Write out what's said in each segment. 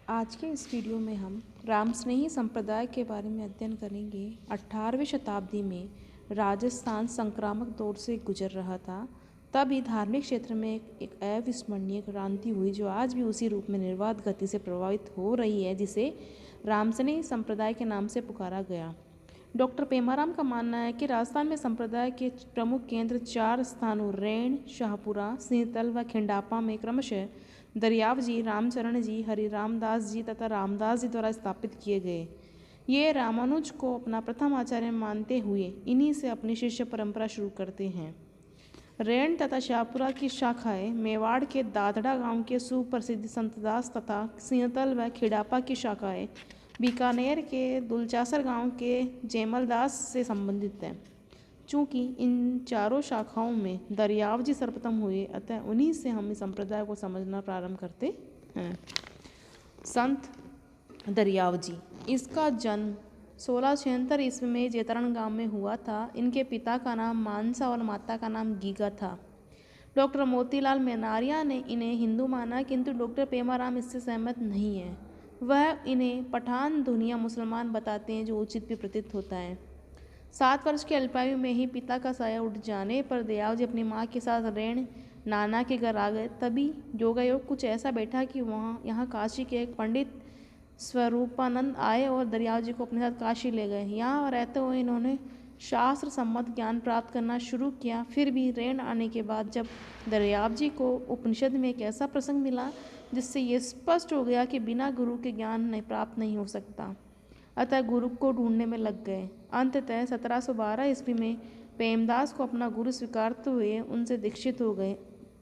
आज के इस वीडियो में हम रामस्नेही संप्रदाय के बारे में अध्ययन करेंगे। 18वीं शताब्दी में राजस्थान संक्रामक दौर से गुजर रहा था। तभी धार्मिक क्षेत्र में एक अविस्मरणीय क्रांति हुई जो आज भी उसी रूप में निर्बाध गति से प्रभावित हो रही है, जिसे रामस्नेही संप्रदाय के नाम से पुकारा गया। डॉक्टर पेमाराम का मानना है कि राजस्थान में संप्रदाय के प्रमुख केंद्र 4 स्थानों रैण, शाहपुरा, सिंहतल व खिंडापा में क्रमशः दरियाव जी, रामचरण जी, हरिराम दास जी तथा रामदास जी द्वारा स्थापित किए गए। ये रामानुज को अपना प्रथम आचार्य मानते हुए इन्हीं से अपनी शिष्य परंपरा शुरू करते हैं। रैण तथा शाहपुरा की शाखाएं मेवाड़ के दादड़ा गांव के सुप्रसिद्ध संतदास तथा सिंहतल व खिड़ापा की शाखाएं बीकानेर के दुलचासर गांव के जैमलदास से संबंधित हैं। चूँकि इन चारों शाखाओं में दरियावजी सर्वप्रथम हुए, अतः उन्हीं से हम इस संप्रदाय को समझना प्रारंभ करते हैं। संत दरियावजी, इसका जन्म 1676 ईस्वी में जेतरण गांव में हुआ था। इनके पिता का नाम मानसा और माता का नाम गीगा था। डॉक्टर मोतीलाल मेनारिया ने इन्हें हिंदू माना, किंतु डॉक्टर पेमाराम इससे सहमत नहीं है। वह इन्हें पठान दुनिया मुसलमान बताते हैं, जो उचित भी प्रतीत होता है। 7 वर्ष की अल्पायु में ही पिता का साया उठ जाने पर दयावजी अपनी माँ के साथ रैण नाना के घर आ गए। तभी योगायोग कुछ ऐसा बैठा कि यहाँ काशी के एक पंडित स्वरूपानंद आए और दरियावजी को अपने साथ काशी ले गए। यहाँ रहते हुए इन्होंने शास्त्र सम्मत ज्ञान प्राप्त करना शुरू किया। फिर भी रैण आने के बाद जब दरियावजी को उपनिषद में एक ऐसा प्रसंग मिला जिससे ये स्पष्ट हो गया कि बिना गुरु के ज्ञान प्राप्त नहीं हो सकता, अतः गुरु को ढूंढने में लग गए। अंततः 1712 ईस्वी में प्रेमदास को अपना गुरु स्वीकारते हुए उनसे दीक्षित हो गए।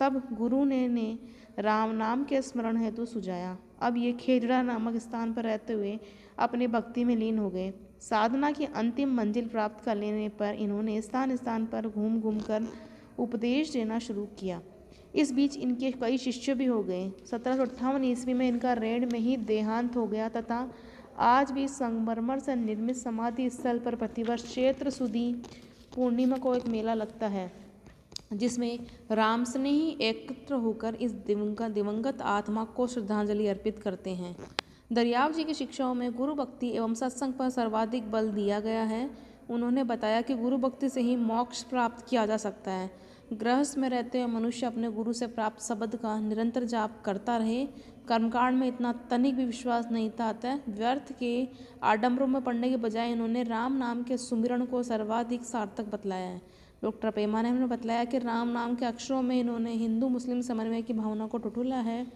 तब गुरु ने राम नाम के स्मरण हेतु सुझाया। अब ये खेजड़ा नामक स्थान पर रहते हुए अपनी भक्ति में लीन हो गए। साधना की अंतिम मंजिल प्राप्त कर लेने पर इन्होंने स्थान स्थान पर घूम घूम कर उपदेश देना शुरू किया। इस बीच इनके कई शिष्य भी हो गए। 1758 ईस्वी में इनका रैण में ही देहांत हो गया तथा आज भी संगमरमर से निर्मित समाधि स्थल पर प्रतिवर्ष चैत्र सुदी पूर्णिमा को एक मेला लगता है, जिसमें रामस्नेही एकत्र होकर इस दिवंगत आत्मा को श्रद्धांजलि अर्पित करते हैं। दरियाव जी की शिक्षाओं में गुरु भक्ति एवं सत्संग पर सर्वाधिक बल दिया गया है। उन्होंने बताया कि गुरु भक्ति से ही मोक्ष प्राप्त किया जा सकता है। गृहस्थ में रहते हुए मनुष्य अपने गुरु से प्राप्त शब्द का निरंतर जाप करता रहे। कर्मकांड में इतना तनिक भी विश्वास नहीं था, अतः व्यर्थ के आडंबरों में पड़ने के बजाय इन्होंने राम नाम के सुमिरन को सर्वाधिक सार्थक बतलाया है। डॉक्टर पेमाराम ने बतलाया कि राम नाम के अक्षरों में इन्होंने हिंदू मुस्लिम समन्वय की भावना को टटोला है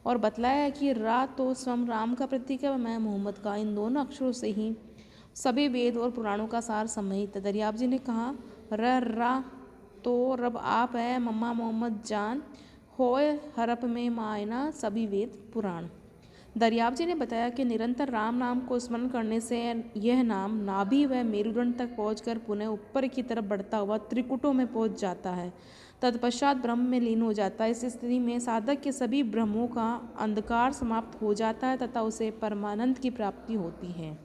और बतलाया कि रा तो स्वयं राम का प्रतीक है, मैं मोहम्मद का। इन दोनों अक्षरों से ही सभी वेद और पुराणों का सार समाहित है। दरियाव जी ने कहा, रा तो रब आप है, मम्मा मोहम्मद जान, होए हरप में मायना सभी वेद पुराण। दरियाव जी ने बताया कि निरंतर राम नाम को स्मरण करने से यह नाम नाभि व मेरुदंड तक पहुंचकर पुनः ऊपर की तरफ बढ़ता हुआ त्रिकुटों में पहुंच जाता है, तत्पश्चात ब्रह्म में लीन हो जाता है। इस स्थिति में साधक के सभी भ्रमों का अंधकार समाप्त हो जाता है तथा उसे परमानंद की प्राप्ति होती है।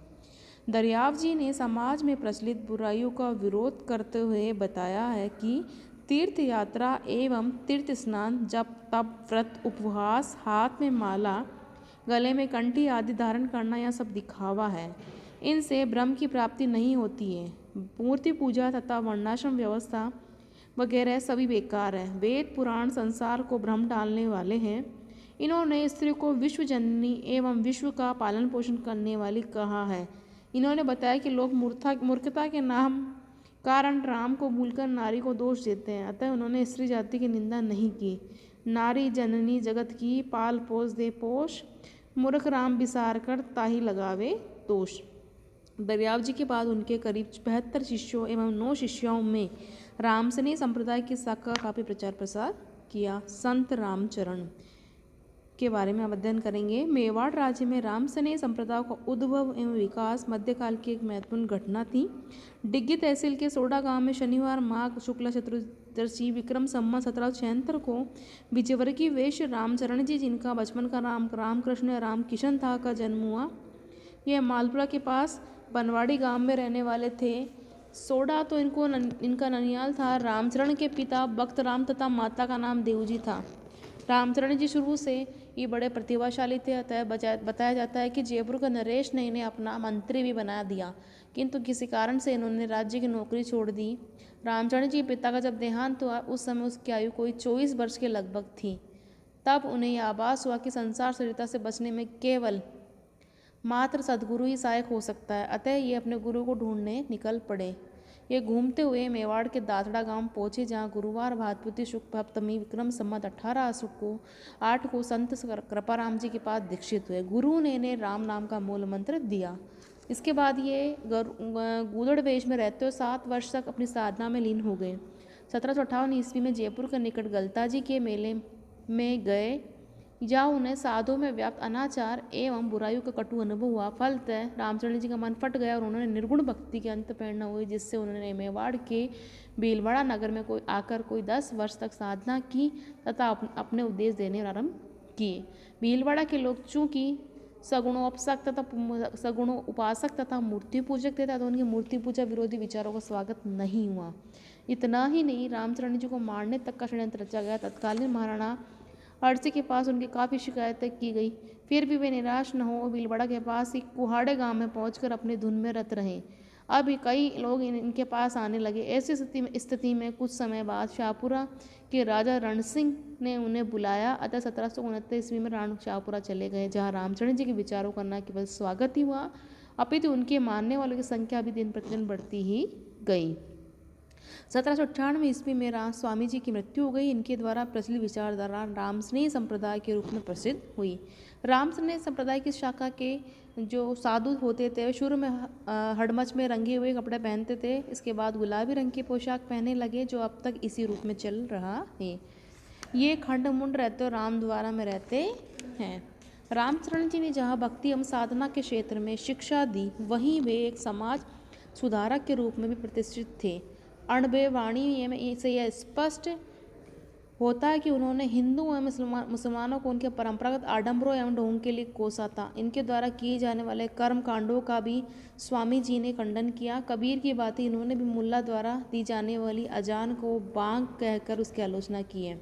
दरियाव जी ने समाज में प्रचलित बुराइयों का विरोध करते हुए बताया है कि तीर्थ यात्रा एवं तीर्थ स्नान, जप, तप, व्रत, उपवास, हाथ में माला, गले में कंठी आदि धारण करना, यह सब दिखावा है। इनसे ब्रह्म की प्राप्ति नहीं होती है। मूर्ति पूजा तथा वर्णाश्रम व्यवस्था वगैरह सभी बेकार है। वेद पुराण संसार को भ्रम डालने वाले हैं। इन्होंने स्त्री को विश्व जननी एवं विश्व का पालन पोषण करने वाली कहा है। इन्होंने बताया कि लोग मूर्खता के नाम कारण राम को भूलकर नारी को दोष देते हैं, अतः उन्होंने स्त्री जाति की निंदा नहीं की। नारी जननी जगत की, पाल पोस दे पोष, मूर्ख राम विसार कर ताही लगावे दोष। दरियाव जी के बाद उनके करीब 72 शिष्यों एवं 9 शिष्यों में रामस्नेही संप्रदाय की शाखा का काफ़ी प्रचार प्रसार किया। संत रामचरण के बारे में हम अध्ययन करेंगे। मेवाड़ राज्य में रामस्नेही संप्रदाय का उद्भव एवं विकास मध्यकाल की एक महत्वपूर्ण घटना थी। डिग्गी तहसील के सोडा गांव में शनिवार माघ शुक्ल चतुर्दशी विक्रम संवत 1776 को विजयवर्गीय वैश्य रामचरण जी, जिनका बचपन का नाम रामकृष्ण या रामकिशन था, का जन्म हुआ। यह मालपुरा के पास बनवाड़ी गांव में रहने वाले थे। सोडा तो इनका ननियाल था। रामचरण के पिता भक्त राम तथा माता का नाम देवजी था। रामचरण जी शुरू से ये बड़े प्रतिभाशाली थे। अतः बताया जाता है कि जयपुर का नरेश ने इन्हें अपना मंत्री भी बना दिया, किंतु किसी कारण से इन्होंने राज्य की नौकरी छोड़ दी। रामचंद्र जी के पिता का जब देहांत हुआ उस समय उसकी आयु कोई 24 वर्ष के लगभग थी। तब उन्हें यह आभास हुआ कि संसार सरिता से बचने में केवल मात्र सद्गुरु ही सहायक हो सकता है। अतः ये अपने गुरु को ढूंढने निकल पड़े। ये घूमते हुए मेवाड़ के दातड़ा गांव पहुंचे, जहां गुरुवार भाद्रपति शुक्ल सप्तमी विक्रम संवत 18 8 को संत कृपाराम जी के पास दीक्षित हुए। गुरु ने इन्हें राम नाम का मूल मंत्र दिया। इसके बाद ये गूदड़ वेश में रहते हुए 7 वर्ष तक अपनी साधना में लीन हो गए। 1758 ईस्वी में जयपुर के निकट गलता जी के मेले में गए, जहाँ उन्हें साधु में व्याप्त अनाचार एवं बुराइयों का कटु अनुभव हुआ। फलतः रामचंद्र जी का मन फट गया और उन्होंने निर्गुण भक्ति की अंत प्रेरणा हुई, जिससे उन्होंने मेवाड़ के भीलवाड़ा नगर में आकर कोई 10 वर्ष तक साधना की तथा अपने उपदेश देने प्रारंभ किए। भीलवाड़ा के लोग चूंकि सगुणों उपासक तथा मूर्ति पूजक थे, तो उनकी मूर्ति पूजा विरोधी विचारों का स्वागत नहीं हुआ। इतना ही नहीं, रामचंद्र जी को मारने तक का षड्यंत्र रचा गया। तत्कालीन महाराणा अर्ची के पास उनकी काफ़ी शिकायतें की गई, फिर भी वे निराश न हो भीलवाड़ा के पास ही कुहाड़े गांव में पहुंचकर अपनी धुन में रत रहे। अब कई लोग इनके पास आने लगे। ऐसी स्थिति में कुछ समय बाद शाहपुरा के राजा रण सिंह ने उन्हें बुलाया। अतः 1769 ईस्वी में राणा शाहपुरा चले गए, जहाँ रामचंद्र जी के विचारों का न केवल स्वागत ही हुआ, अपितु उनके मानने वालों की संख्या भी दिन प्रतिदिन बढ़ती ही गई। 1798 ईस्वी में स्वामी जी की मृत्यु हो गई। इनके द्वारा प्रचलित विचारधारा रामस्नेही संप्रदाय के रूप में प्रसिद्ध हुई। रामस्नेही संप्रदाय की शाखा के जो साधु होते थे, वे शुरू में हड़मच में रंगे हुए कपड़े पहनते थे। इसके बाद गुलाबी रंग की पोशाक पहनने लगे, जो अब तक इसी रूप में चल रहा है। ये खंड मुंड रहते और रामद्वारा में रहते हैं। रामचरण जी ने जहाँ भक्ति एवं साधना के क्षेत्र में शिक्षा दी, वहीं वे एक समाज सुधारक के रूप में भी प्रतिष्ठित थे। अणबे वाणी में से यह स्पष्ट होता है कि उन्होंने हिंदू एवं मुसलमानों को उनके परंपरागत आडंबरों एवं ढोंग के लिए कोसा था। इनके द्वारा किए जाने वाले कर्म कांडों का भी स्वामी जी ने खंडन किया। कबीर की बातें इन्होंने भी मुल्ला द्वारा दी जाने वाली अजान को बांग कहकर उसकी आलोचना की है।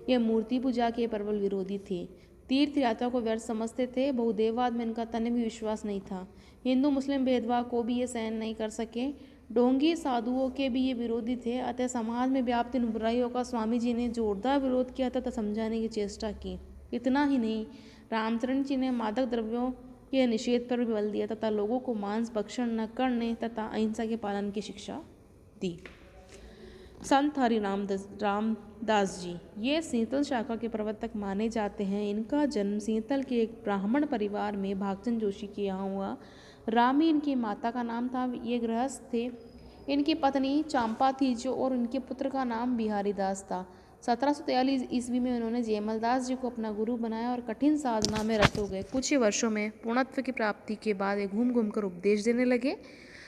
यह मूर्ति पूजा के प्रबल विरोधी थे। तीर्थ यात्रा को व्यर्थ समझते थे। बहुदेववाद में इनका तनिक भी विश्वास नहीं था। हिंदू मुस्लिम भेदभाव को भी ये सहन नहीं कर सके। ढोंगी साधुओं के भी ये विरोधी थे। अतः समाज में व्याप्त इन बुराइयों का स्वामी जी ने जोरदार विरोध किया तथा समझाने की चेष्टा की। इतना ही नहीं, रामचरण जी ने मादक द्रव्यों के निषेध पर भी बल दिया तथा लोगों को मांस भक्षण न करने तथा अहिंसा के पालन की शिक्षा दी। संत हरि रामदास जी ये सीतल शाखा के प्रवर्तक माने जाते हैं। इनका जन्म सीतल के एक ब्राह्मण परिवार में भागचंद जोशी के यहाँ हुआ। रामी इनकी माता का नाम था। ये गृहस्थ थे। इनकी पत्नी चांपा थी जो, और इनके पुत्र का नाम बिहारी दास था। 1743 ईस्वी में उन्होंने जयमल दास जी को अपना गुरु बनाया और कठिन साधना में रत हो गए। कुछ ही वर्षों में पूर्णत्व की प्राप्ति के बाद ये घूम घूम कर उपदेश देने लगे।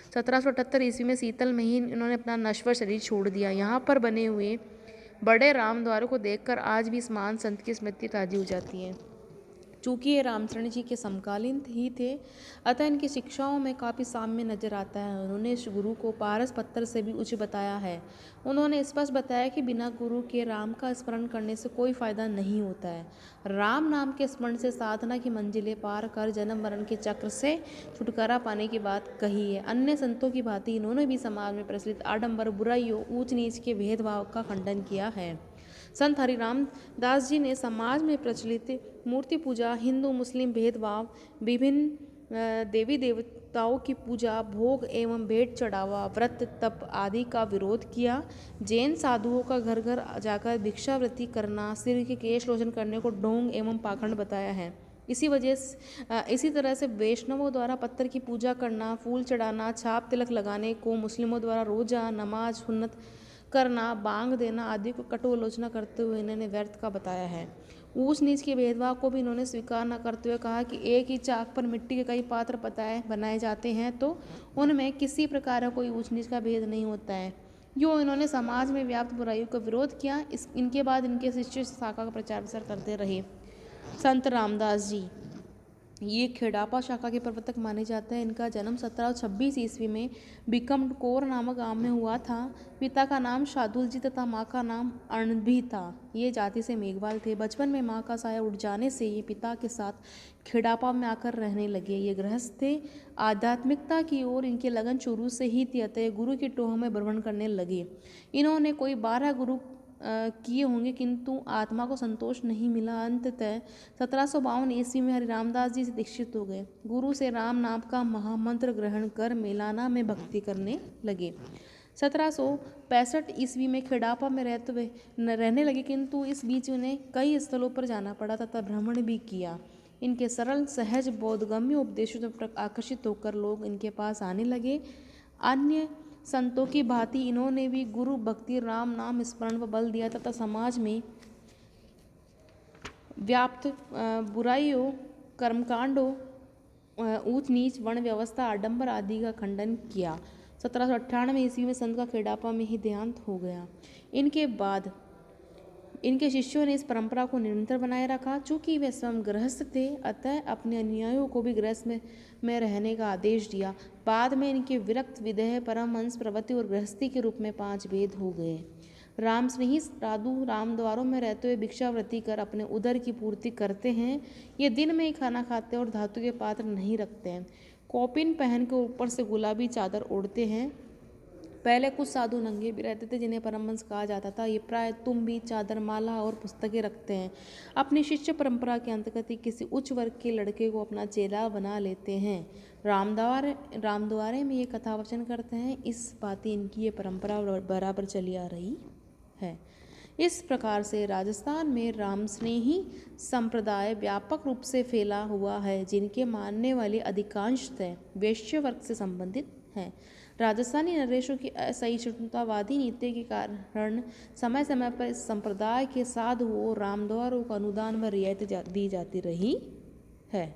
1778 ईस्वी में सीतल में ही इन्होंने अपना नश्वर शरीर छोड़ दिया। यहाँ पर बने हुए बड़े राम द्वारों को देखकर आज भी इस महान संत की स्मृति ताजी हो जाती है। चूँकि ये रामचरण जी के समकालीन ही थे, अतः इनकी शिक्षाओं में काफ़ी साम्य नजर आता है। उन्होंने इस गुरु को पारस पत्थर से भी उच्च बताया है। उन्होंने स्पष्ट बताया कि बिना गुरु के राम का स्मरण करने से कोई फायदा नहीं होता है। राम नाम के स्मरण से साधना की मंजिलें पार कर जन्म मरण के चक्र से छुटकारा पाने की बात कही है। अन्य संतों की भांति इन्होंने भी समाज में प्रचलित आडंबर, बुराइयों, ऊंच नीच के भेदभाव का खंडन किया है। संत हरिराम दास जी ने समाज में प्रचलित मूर्ति पूजा, हिंदू मुस्लिम भेदभाव, विभिन्न देवी देवताओं की पूजा, भोग एवं भेंट चढ़ावा, व्रत तप आदि का विरोध किया। जैन साधुओं का घर घर जाकर भिक्षावृत्ति करना, सिर के केश रोशन करने को ढोंग एवं पाखंड बताया है। इसी तरह से वैष्णवों द्वारा पत्थर की पूजा करना, फूल चढ़ाना, छाप तिलक लगाने को मुस्लिमों द्वारा रोजा, नमाज, सुन्नत करना, बांग देना आदि को कटु आलोचना करते हुए इन्होंने व्यर्थ का बताया है। ऊंच नीच के भेदभाव को भी इन्होंने स्वीकार न करते हुए कहा कि एक ही चाक पर मिट्टी के कई पात्र बनाए जाते हैं, तो उनमें किसी प्रकार का कोई ऊंच नीच का भेद नहीं होता है। जो इन्होंने समाज में व्याप्त बुराइयों का विरोध किया। इनके बाद इनके शिष्य शाखा का प्रचार प्रसार करते रहे। संत रामदास जी ये खेड़ापा शाखा के प्रवर्तक माने जाते हैं। इनका जन्म 1726 ईस्वी में बिकमकोर नामक गांव में हुआ था। पिता का नाम शार्दुल जी तथा माँ का नाम अणभी था। ये जाति से मेघवाल थे। बचपन में माँ का साया उड़ जाने से ये पिता के साथ खेड़ापा में आकर रहने लगे। ये गृहस्थ थे। आध्यात्मिकता की ओर इनकी लगन शुरू से ही थी, अतः गुरु की टोह में भ्रमण करने लगे। इन्होंने कोई 12 गुरु किए होंगे, किंतु आत्मा को संतोष नहीं मिला। अंततः 1752 ईस्वी में हरि रामदास जी से दीक्षित हो गए। गुरु से राम नाम का महामंत्र ग्रहण कर मेलाना में भक्ति करने लगे। 1765 ईस्वी में खेड़ापा में रहने लगे, किंतु इस बीच उन्हें कई स्थलों पर जाना पड़ा तथा भ्रमण भी किया। इनके सरल सहज बोधगम्य उपदेशों से आकर्षित होकर लोग इनके पास आने लगे। अन्य संतों की भांति इन्होंने भी गुरु भक्ति राम नाम स्मरण पर बल दिया तथा समाज में व्याप्त बुराइयों, कर्मकांडों, ऊंच नीच, वर्ण व्यवस्था, आडंबर आदि का खंडन किया। 1798 ईस्वी में संत का खेड़ापा में ही देहांत हो गया। इनके बाद इनके शिष्यों ने इस परंपरा को निरंतर बनाए रखा। चूंकि वे स्वयं गृहस्थ थे, अतः अपने अनुयायियों को भी गृहस्थ में रहने का आदेश दिया। बाद में इनके विरक्त, विदेह, परमहंस, प्रवृत्ति और गृहस्थी के रूप में 5 भेद हो गए। रामस्नेही साधु रामद्वारों में रहते हुए भिक्षावृत्ति कर अपने उदर की पूर्ति करते हैं। ये दिन में ही खाना खाते हैं और धातु के पात्र नहीं रखते हैं। कौपिन पहन के ऊपर से गुलाबी चादर ओढ़ते हैं। पहले कुछ साधु नंगे भी रहते थे, जिन्हें परमहंस कहा जाता था। ये प्राय तुम्बी, चादर, माला और पुस्तकें रखते हैं। अपनी शिष्य परंपरा के अंतर्गत ही किसी उच्च वर्ग के लड़के को अपना चेला बना लेते हैं। रामद्वारे में ये कथा वचन करते हैं। इस भांति इनकी ये परंपरा बराबर चली आ रही है। इस प्रकार से राजस्थान में रामस्नेही संप्रदाय व्यापक रूप से फैला हुआ है, जिनके मानने वाले अधिकांशतः वैश्य वर्ग से संबंधित हैं। राजस्थानी नरेशों की असहिष्णुतावादी नीति के कारण समय समय पर इस संप्रदाय के साधुओं और रामद्वारों को अनुदान व रियायत दी जाती रही है।